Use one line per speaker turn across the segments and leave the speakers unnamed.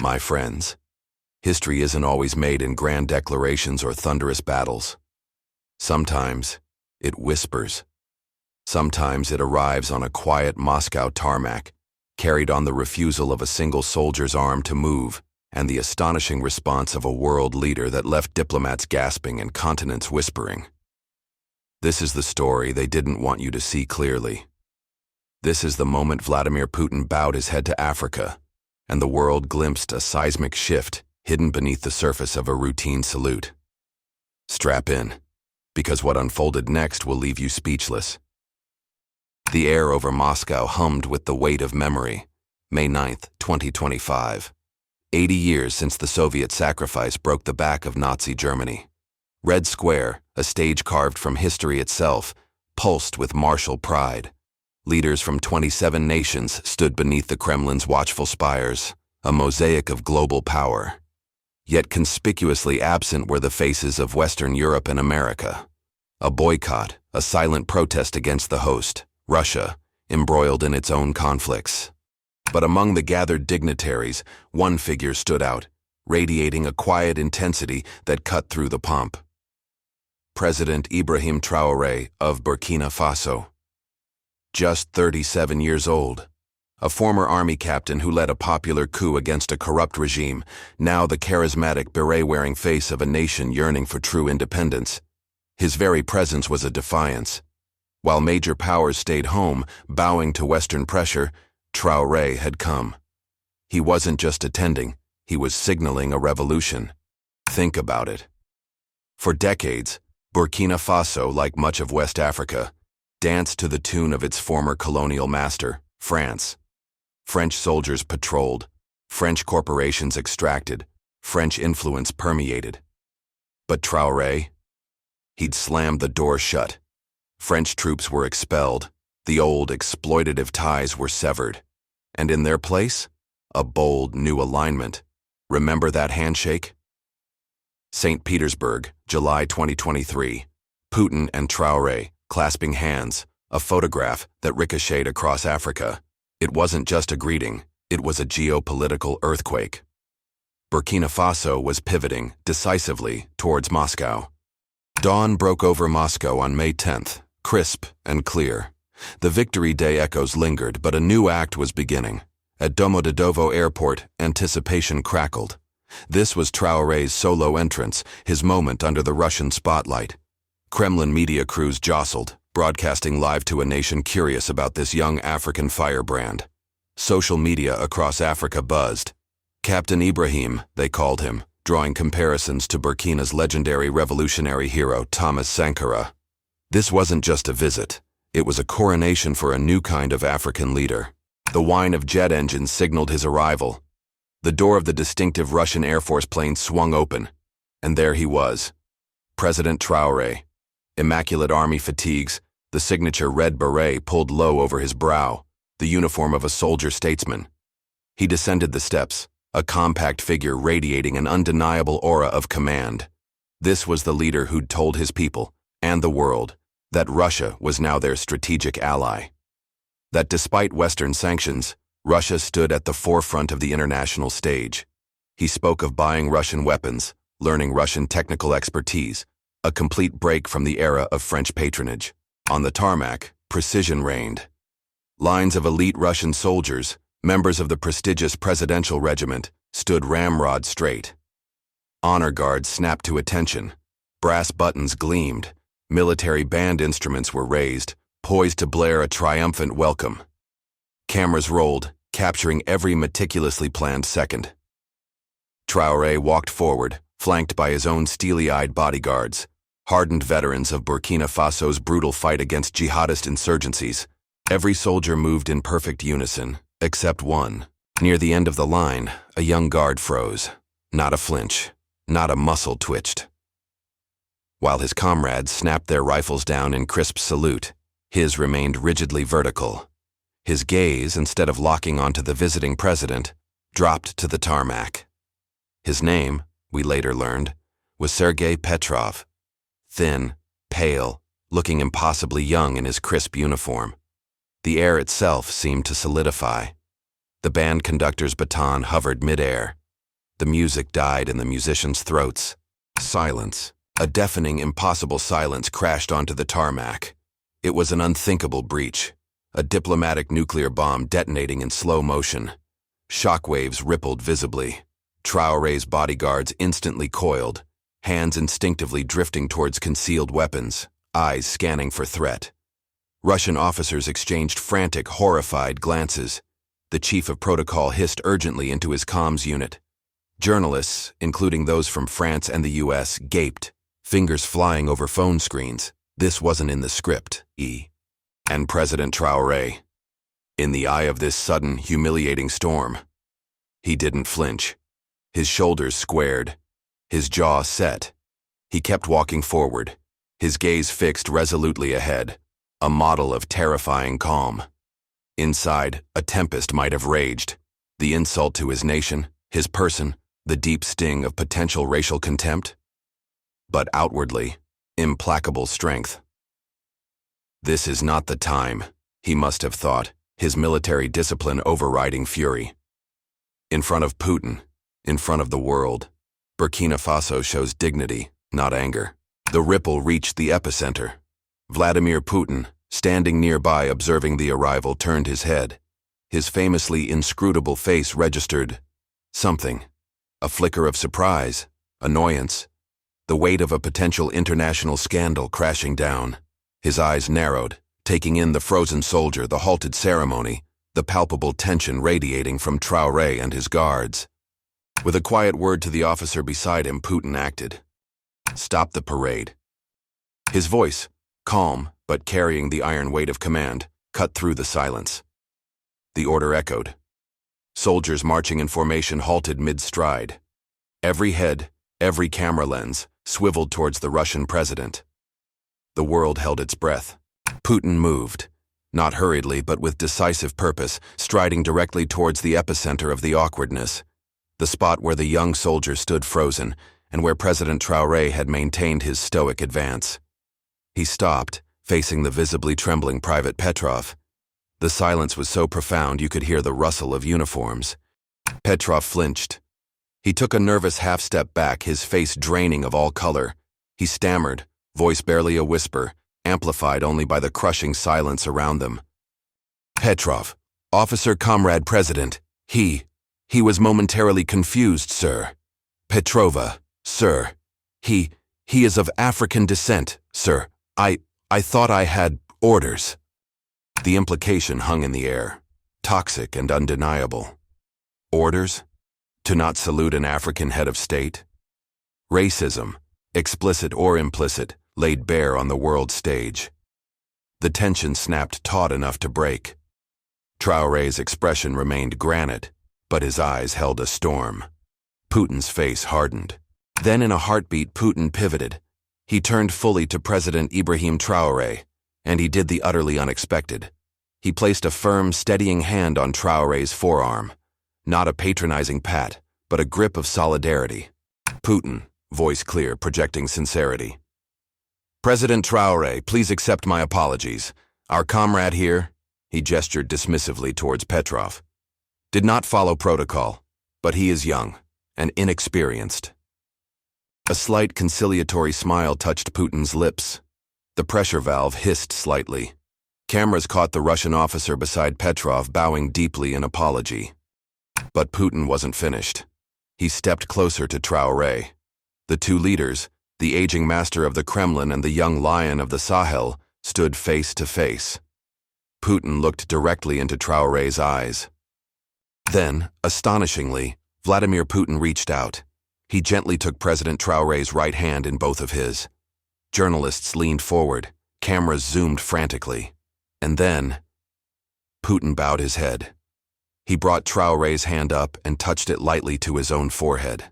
My friends, history isn't always made in grand declarations or thunderous battles. Sometimes it whispers. Sometimes it arrives on a quiet Moscow tarmac, carried on the refusal of a single soldier's arm to move and the astonishing response of a world leader that left diplomats gasping and continents whispering. This is the story they didn't want you to see clearly. This is the moment Vladimir Putin bowed his head to Africa, and the world glimpsed a seismic shift hidden beneath the surface of a routine salute. Strap in, because what unfolded next will leave you speechless. The air over Moscow hummed with the weight of memory. May 9th, 2025. 80 years since the Soviet sacrifice broke the back of Nazi Germany. Red Square, a stage carved from history itself, pulsed with martial pride. Leaders from 27 nations stood beneath the Kremlin's watchful spires, a mosaic of global power. Yet conspicuously absent were the faces of Western Europe and America. A boycott, a silent protest against the host, Russia, embroiled in its own conflicts. But among the gathered dignitaries, one figure stood out, radiating a quiet intensity that cut through the pomp. President Ibrahim Traoré of Burkina Faso. Just 37 years old. A former army captain who led a popular coup against a corrupt regime, now the charismatic beret-wearing face of a nation yearning for true independence. His very presence was a defiance. While major powers stayed home, bowing to Western pressure, Traoré had come. He wasn't just attending, he was signaling a revolution. Think about it. For decades, Burkina Faso, like much of West Africa, danced to the tune of its former colonial master, France. French soldiers patrolled, French corporations extracted, French influence permeated. But Traoré? He'd slammed the door shut. French troops were expelled, the old exploitative ties were severed. And in their place, a bold new alignment. Remember that handshake? St. Petersburg, July 2023. Putin and Traoré, clasping hands, a photograph that ricocheted across Africa. It wasn't just a greeting, it was a geopolitical earthquake. Burkina Faso was pivoting decisively towards Moscow. Dawn broke over Moscow on May 10th, crisp and clear. The Victory Day echoes lingered, but a new act was beginning. At Domodedovo Airport, anticipation crackled. This was Traoré's solo entrance, his moment under the Russian spotlight. Kremlin media crews jostled, broadcasting live to a nation curious about this young African firebrand. Social media across Africa buzzed. Captain Ibrahim, they called him, drawing comparisons to Burkina's legendary revolutionary hero Thomas Sankara. This wasn't just a visit. It was a coronation for a new kind of African leader. The whine of jet engines signaled his arrival. The door of the distinctive Russian Air Force plane swung open, and there he was, President Traoré. Immaculate army fatigues, the signature red beret pulled low over his brow, the uniform of a soldier statesman. He descended the steps, a compact figure radiating an undeniable aura of command. This was the leader who'd told his people, and the world, that Russia was now their strategic ally. That despite Western sanctions, Russia stood at the forefront of the international stage. He spoke of buying Russian weapons, learning Russian technical expertise, a complete break from the era of French patronage. On the tarmac, precision reigned. Lines of elite Russian soldiers, members of the prestigious presidential regiment, stood ramrod straight. Honor guards snapped to attention. Brass buttons gleamed. Military band instruments were raised, poised to blare a triumphant welcome. Cameras rolled, capturing every meticulously planned second. Traoré walked forward, flanked by his own steely-eyed bodyguards, hardened veterans of Burkina Faso's brutal fight against jihadist insurgencies. Every soldier moved in perfect unison, except one. Near the end of the line, a young guard froze. Not a flinch, not a muscle twitched. While his comrades snapped their rifles down in crisp salute, his remained rigidly vertical. His gaze, instead of locking onto the visiting president, dropped to the tarmac. His name, we later learned, was Sergey Petrov. Thin, pale, looking impossibly young in his crisp uniform. The air itself seemed to solidify. The band conductor's baton hovered midair, The music died in the musicians' throats. Silence. A deafening, impossible silence crashed onto the tarmac. It was an unthinkable breach. A diplomatic nuclear bomb detonating in slow motion. Shockwaves rippled visibly. Traoré's bodyguards instantly coiled, hands instinctively drifting towards concealed weapons, eyes scanning for threat. Russian officers exchanged frantic, horrified glances. The chief of protocol hissed urgently into his comms unit. Journalists, including those from France and the US, gaped, fingers flying over phone screens. This wasn't in the script, And President Traoré, in the eye of this sudden, humiliating storm, he didn't flinch. His shoulders squared, his jaw set. He kept walking forward, his gaze fixed resolutely ahead, a model of terrifying calm. Inside, a tempest might have raged. The insult to his nation, his person, the deep sting of potential racial contempt. But outwardly, implacable strength. This is not the time, he must have thought, his military discipline overriding fury. In front of Putin, in front of the world, Burkina Faso shows dignity, not anger. The ripple reached the epicenter. Vladimir Putin, standing nearby observing the arrival, turned his head. His famously inscrutable face registered something. A flicker of surprise, annoyance, the weight of a potential international scandal crashing down. His eyes narrowed, taking in the frozen soldier, the halted ceremony, the palpable tension radiating from Traoré and his guards. With a quiet word to the officer beside him, Putin acted. Stop the parade. His voice, calm but carrying the iron weight of command, cut through the silence. The order echoed. Soldiers marching in formation halted mid-stride. Every head, every camera lens, swiveled towards the Russian president. The world held its breath. Putin moved, not hurriedly but with decisive purpose, striding directly towards the epicenter of the awkwardness, the spot where the young soldier stood frozen and where President Traoré had maintained his stoic advance. He stopped, facing the visibly trembling Private Petrov. The silence was so profound you could hear the rustle of uniforms. Petrov flinched. He took a nervous half-step back, his face draining of all color. He stammered, voice barely a whisper, amplified only by the crushing silence around them. Petrov, officer, comrade, president, he was momentarily confused, sir. Petrova, sir. He is of African descent, sir. I thought I had orders. The implication hung in the air, toxic and undeniable. Orders? To not salute an African head of state? Racism, explicit or implicit, laid bare on the world stage. The tension snapped taut enough to break. Traoré's expression remained granite, but his eyes held a storm. Putin's face hardened. Then in a heartbeat, Putin pivoted. He turned fully to President Ibrahim Traoré, and he did the utterly unexpected. He placed a firm, steadying hand on Traoré's forearm. Not a patronizing pat, but a grip of solidarity. Putin, voice clear, projecting sincerity. President Traoré, please accept my apologies. Our comrade here, he gestured dismissively towards Petrov, did not follow protocol, but he is young and inexperienced. A slight conciliatory smile touched Putin's lips. The pressure valve hissed slightly. Cameras caught the Russian officer beside Petrov bowing deeply in apology. But Putin wasn't finished. He stepped closer to Traoré. The two leaders, the aging master of the Kremlin and the young lion of the Sahel, stood face to face. Putin looked directly into Traoré's eyes. Then, astonishingly, Vladimir Putin reached out. He gently took President Traoré's right hand in both of his. Journalists leaned forward, cameras zoomed frantically. And then, Putin bowed his head. He brought Traoré's hand up and touched it lightly to his own forehead.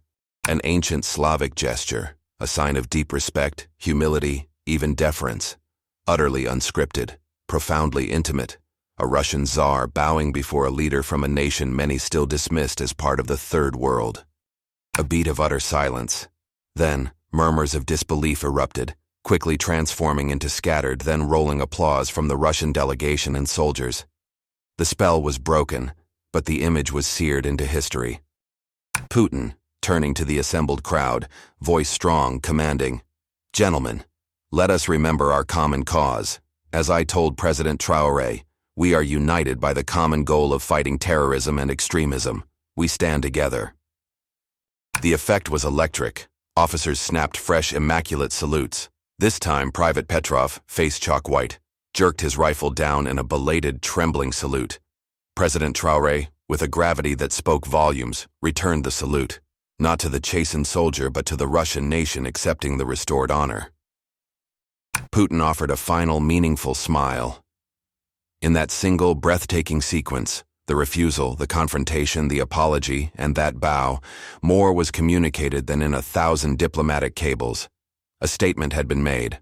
An ancient Slavic gesture, a sign of deep respect, humility, even deference. Utterly unscripted, profoundly intimate. A Russian czar bowing before a leader from a nation many still dismissed as part of the Third World. A beat of utter silence. Then, murmurs of disbelief erupted, quickly transforming into scattered, then rolling applause from the Russian delegation and soldiers. The spell was broken, but the image was seared into history. Putin, turning to the assembled crowd, voice strong, commanding, "Gentlemen, let us remember our common cause. As I told President Traoré, we are united by the common goal of fighting terrorism and extremism. We stand together." The effect was electric. Officers snapped fresh, immaculate salutes. This time, Private Petrov, face chalk white, jerked his rifle down in a belated, trembling salute. President Traoré, with a gravity that spoke volumes, returned the salute, not to the chastened soldier but to the Russian nation accepting the restored honor. Putin offered a final, meaningful smile. In that single, breathtaking sequence, the refusal, the confrontation, the apology, and that bow, more was communicated than in 1,000 diplomatic cables. A statement had been made.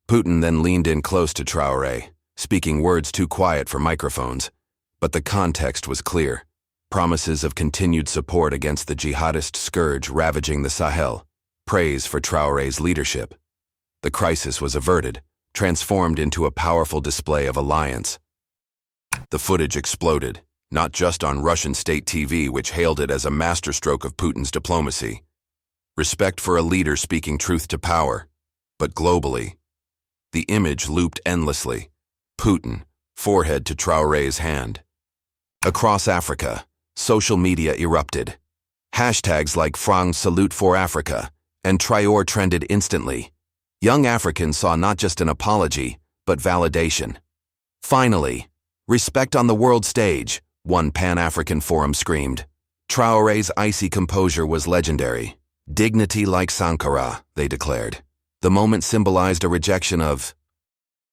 Putin then leaned in close to Traoré, speaking words too quiet for microphones, but the context was clear. Promises of continued support against the jihadist scourge ravaging the Sahel, praise for Traoré's leadership. The crisis was averted, transformed into a powerful display of alliance. The footage exploded, not just on Russian state TV, which hailed it as a masterstroke of Putin's diplomacy. Respect for a leader speaking truth to power, but globally. The image looped endlessly. Putin, forehead to Traoré's hand. Across Africa, social media erupted. Hashtags like France Salute for Africa and Traoré trended instantly. Young Africans saw not just an apology, but validation. Finally, respect on the world stage, one Pan-African forum screamed. Traoré's icy composure was legendary. Dignity like Sankara, they declared. The moment symbolized a rejection of